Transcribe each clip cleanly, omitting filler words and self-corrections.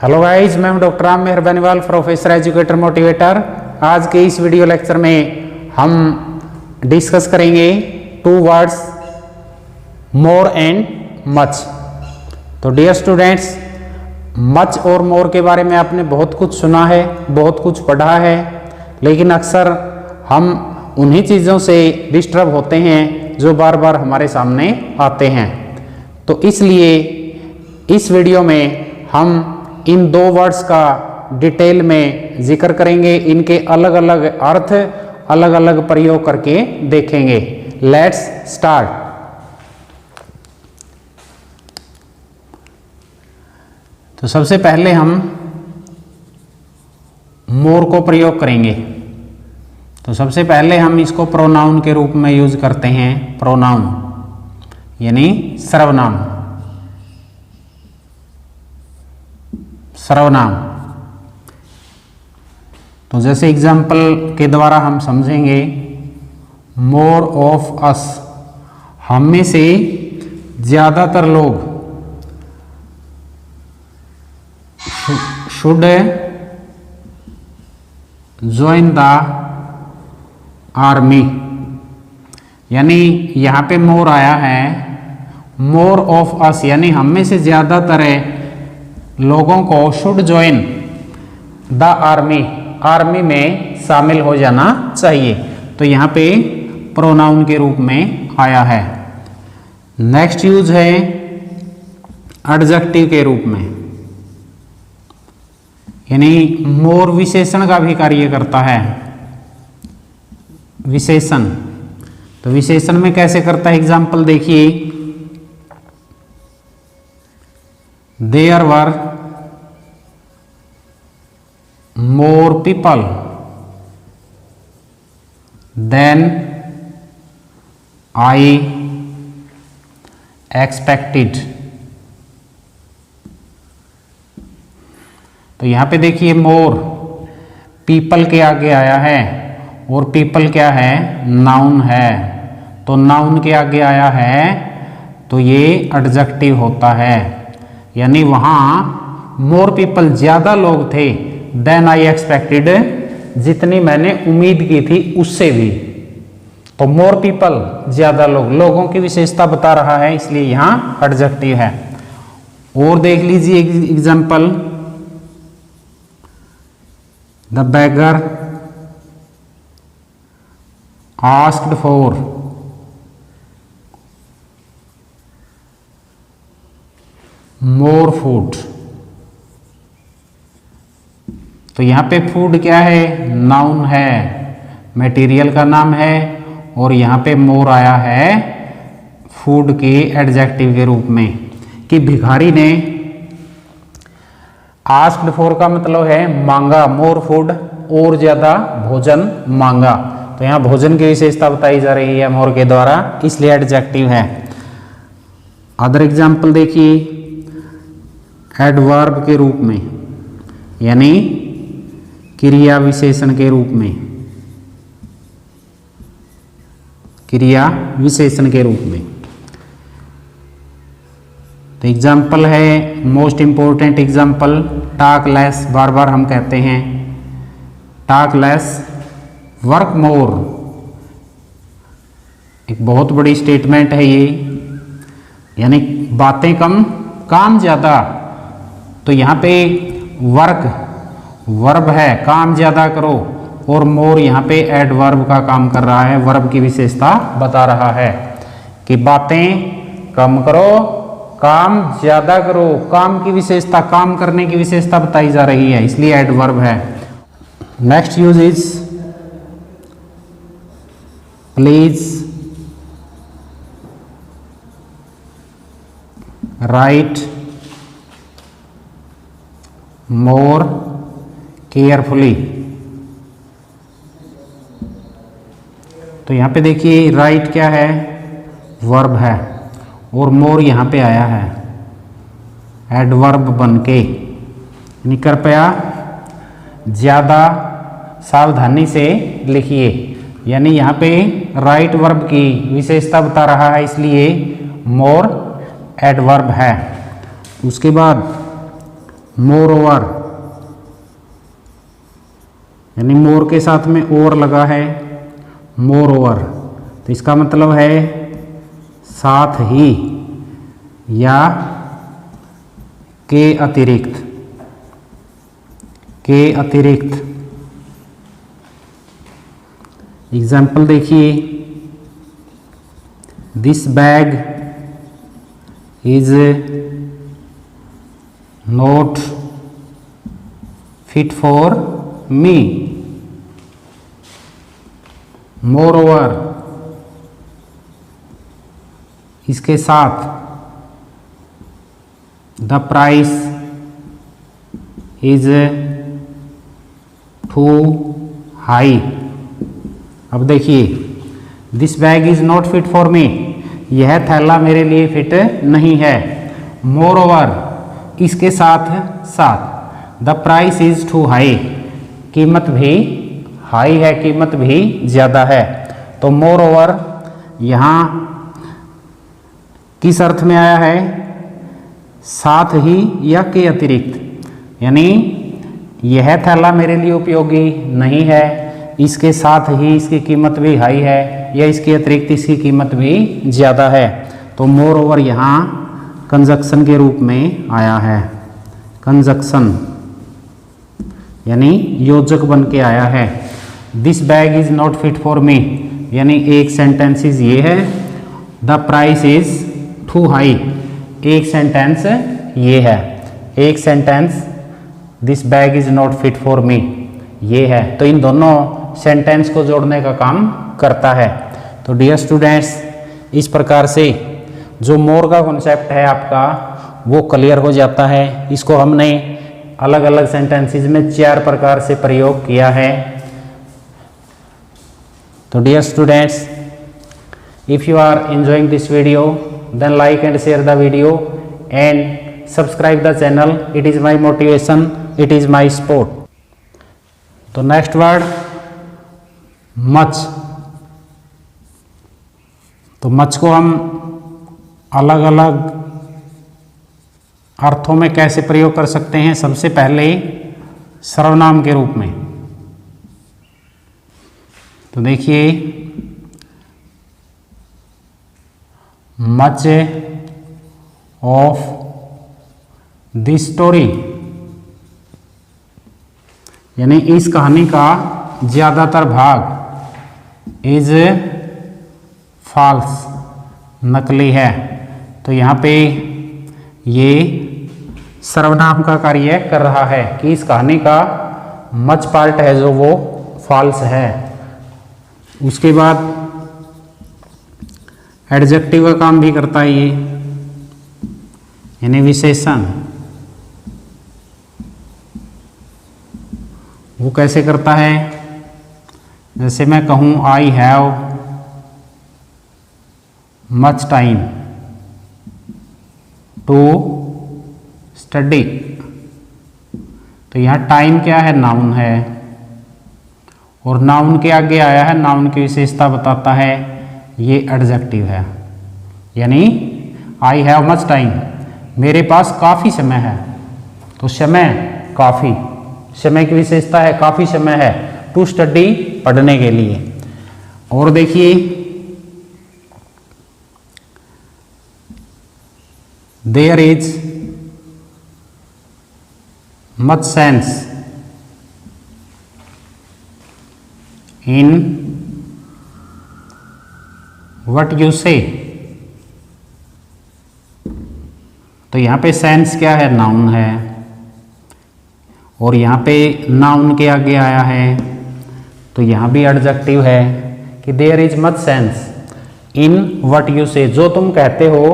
Hello guys, मैं हूं doctor Ram Mehar Beniwal, professor educator motivator. आज के इस वीडियो लेक्चर में हम डिस्कस करेंगे two words more and much. तो डियर स्टूडेंट्स, मच और मोर के बारे में आपने बहुत कुछ सुना है, बहुत कुछ पढ़ा है, लेकिन अक्सर हम उन्हीं चीज़ों से डिस्टर्ब होते हैं जो बार बार हमारे सामने आते हैं। तो इसलिए इस वीडियो में हम इन दो वर्ड्स का डिटेल में जिक्र करेंगे, इनके अलग अलग अर्थ, अलग अलग प्रयोग करके देखेंगे। Let's start. तो सबसे पहले हम मोर को प्रयोग करेंगे। तो सबसे पहले हम इसको प्रोनाउन के रूप में यूज करते हैं। प्रोनाउन यानी सर्वनाम। सर्वनाम तो जैसे एग्जाम्पल के द्वारा हम समझेंगे, मोर ऑफ अस, हम में से ज्यादातर लोग, शुड ज्वाइन द आर्मी। यानी यहां पे मोर आया है, मोर ऑफ अस यानी हम में से ज्यादातर लोगों को should join the army, army में शामिल हो जाना चाहिए। तो यहाँ पे प्रोनाउन के रूप में आया है। नेक्स्ट यूज है एडजेक्टिव के रूप में, यानी मोर विशेषण का भी कार्य करता है। विशेषण, तो विशेषण में कैसे करता है, एग्जाम्पल देखिए। There were more people than I expected। तो यहां पे देखिए, मोर पीपल के आगे आया है, और पीपल क्या है, नाउन है। तो नाउन के आगे आया है तो ये एडजेक्टिव होता है। यानी वहां मोर पीपल, ज्यादा लोग थे, देन आई एक्सपेक्टेड, जितनी मैंने उम्मीद की थी उससे भी। तो मोर पीपल, ज्यादा लोग, लोगों की विशेषता बता रहा है, इसलिए यहां एडजेक्टिव है। और देख लीजिए example, the beggar asked for more food. तो यहां पे फूड क्या है, नाउन है, मटेरियल का नाम है, और यहां पे मोर आया है फूड के एडजेक्टिव के रूप में। कि भिखारी ने, आस्क्ड फॉर का मतलब है मांगा, मोर फूड, और ज्यादा भोजन मांगा। तो यहां भोजन की विशेषता बताई जा रही है मोर के द्वारा, इसलिए एडजेक्टिव है। अदर एग्जाम्पल देखिए, एडवर्ब के रूप में, यानी क्रिया विशेषण के रूप में, क्रिया विशेषण के रूप में। तो एग्जाम्पल है, most important example, talk less, बार बार हम कहते हैं टॉक लेस, वर्क मोर। एक बहुत बड़ी स्टेटमेंट है ये, यानी बातें कम, काम ज्यादा। तो यहाँ पे वर्क वर्ब है, काम ज्यादा करो, और मोर यहाँ पे एडवर्ब का काम कर रहा है, वर्ब की विशेषता बता रहा है कि बातें कम करो, काम ज्यादा करो। काम की विशेषता, काम करने की विशेषता बताई जा रही है, इसलिए एडवर्ब है। Next use is please right more carefully. तो यहां पे देखिए, राइट क्या है, वर्ब है, और मोर यहां पे आया है एडवर्ब बन के। यानी कृपया ज्यादा सावधानी से लिखिए। यानी यहां पे राइट वर्ब की विशेषता बता रहा है, इसलिए मोर एडवर्ब है। उसके बाद मोर ओवर, यानी मोर के साथ में ओवर लगा है, मोर ओवर, तो इसका मतलब है साथ ही या के अतिरिक्त, के अतिरिक्त। एग्जाम्पल देखिए, this bag is not fit for me, moreover, इसके साथ, the price is too high. अब देखिए, this bag is not fit for me, यह थैला मेरे लिए फिट नहीं है। मोर ओवर, इसके साथ साथ, the price is too high, कीमत भी हाई है, कीमत भी ज़्यादा है। तो मोर ओवर यहाँ किस अर्थ में आया है? साथ ही या के अतिरिक्त, यानी यह थैला मेरे लिए उपयोगी नहीं है, इसके साथ ही इसकी कीमत भी हाई है, या इसके अतिरिक्त इसकी कीमत भी ज़्यादा है। तो मोर ओवर यहाँ कंजक्शन के रूप में आया है, कंजक्शन यानी योजक बन के आया है। This bag is not fit for me, यानी एक सेंटेंसेस ये है, the price is too high, एक सेंटेंस ये है, एक sentence this bag is not fit for me ये है। तो इन दोनों सेंटेंस को जोड़ने का काम करता है। तो डियर स्टूडेंट्स, इस प्रकार से जो मोर का कॉन्सेप्ट है आपका वो क्लियर हो जाता है। इसको हमने अलग अलग सेंटेंसेस में 4 प्रकार से प्रयोग किया है। तो dear students, if you are enjoying this video then like and share the video and subscribe the channel. It is my motivation, it is my support. तो नेक्स्ट वर्ड मच। तो मच को हम अलग अलग अर्थों में कैसे प्रयोग कर सकते हैं? सबसे पहले सर्वनाम के रूप में। तो देखिए, मच ऑफ दिस स्टोरी, यानी इस कहानी का ज़्यादातर भाग इज फॉल्स, नकली है। तो यहाँ पे ये सर्वनाम का कार्य कर रहा है कि इस कहानी का मच पार्ट है जो वो फॉल्स है। उसके बाद एडजेक्टिव का काम भी करता है ये, यानी विशेषण। वो कैसे करता है? जैसे मैं कहूँ I have much time to study, तो यहाँ टाइम क्या है? नाउन है, और नाउन के आगे आया है, नाउन की विशेषता बताता है, ये एडजेक्टिव है। यानी आई हैव मच टाइम, मेरे पास काफ़ी समय है। तो समय, काफ़ी, समय की विशेषता है, काफ़ी समय है। टू स्टडी, पढ़ने के लिए। और देखिए, there is much sense in what you say. तो यहाँ पे सेंस क्या है? नाउन है, और यहाँ पे नाउन के आगे आया है, तो यहाँ भी एडजेक्टिव है कि there is much sense in what you say, जो तुम कहते हो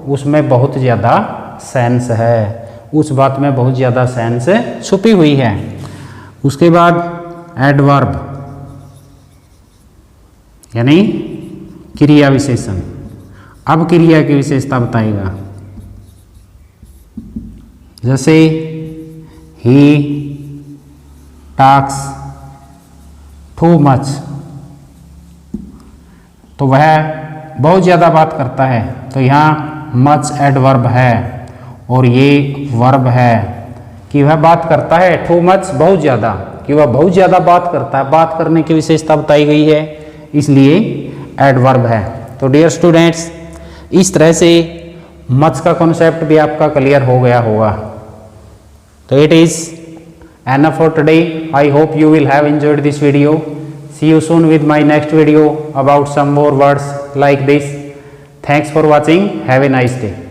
उसमें बहुत ज़्यादा सेंस है, उस बात में बहुत ज़्यादा सेंस छुपी हुई है। उसके बाद एडवर्ब, यानी क्रिया विशेषण। अब क्रिया की विशेषता बताएगा, जैसे ही टॉक्स टू मच, तो वह बहुत ज़्यादा बात करता है। तो यहाँ मच एडवर्ब है, और ये वर्ब है कि वह बात करता है, टू मच बहुत ज़्यादा, कि वह बहुत ज़्यादा बात करता है, बात करने की विशेषता बताई गई है, इसलिए एडवर्ब है। तो डियर स्टूडेंट्स, इस तरह से मच का कॉन्सेप्ट भी आपका क्लियर हो गया होगा। तो it is enough for today. I hope you will have enjoyed this video. See you soon with my next video about some more words like this. Thanks for watching. Have a nice day.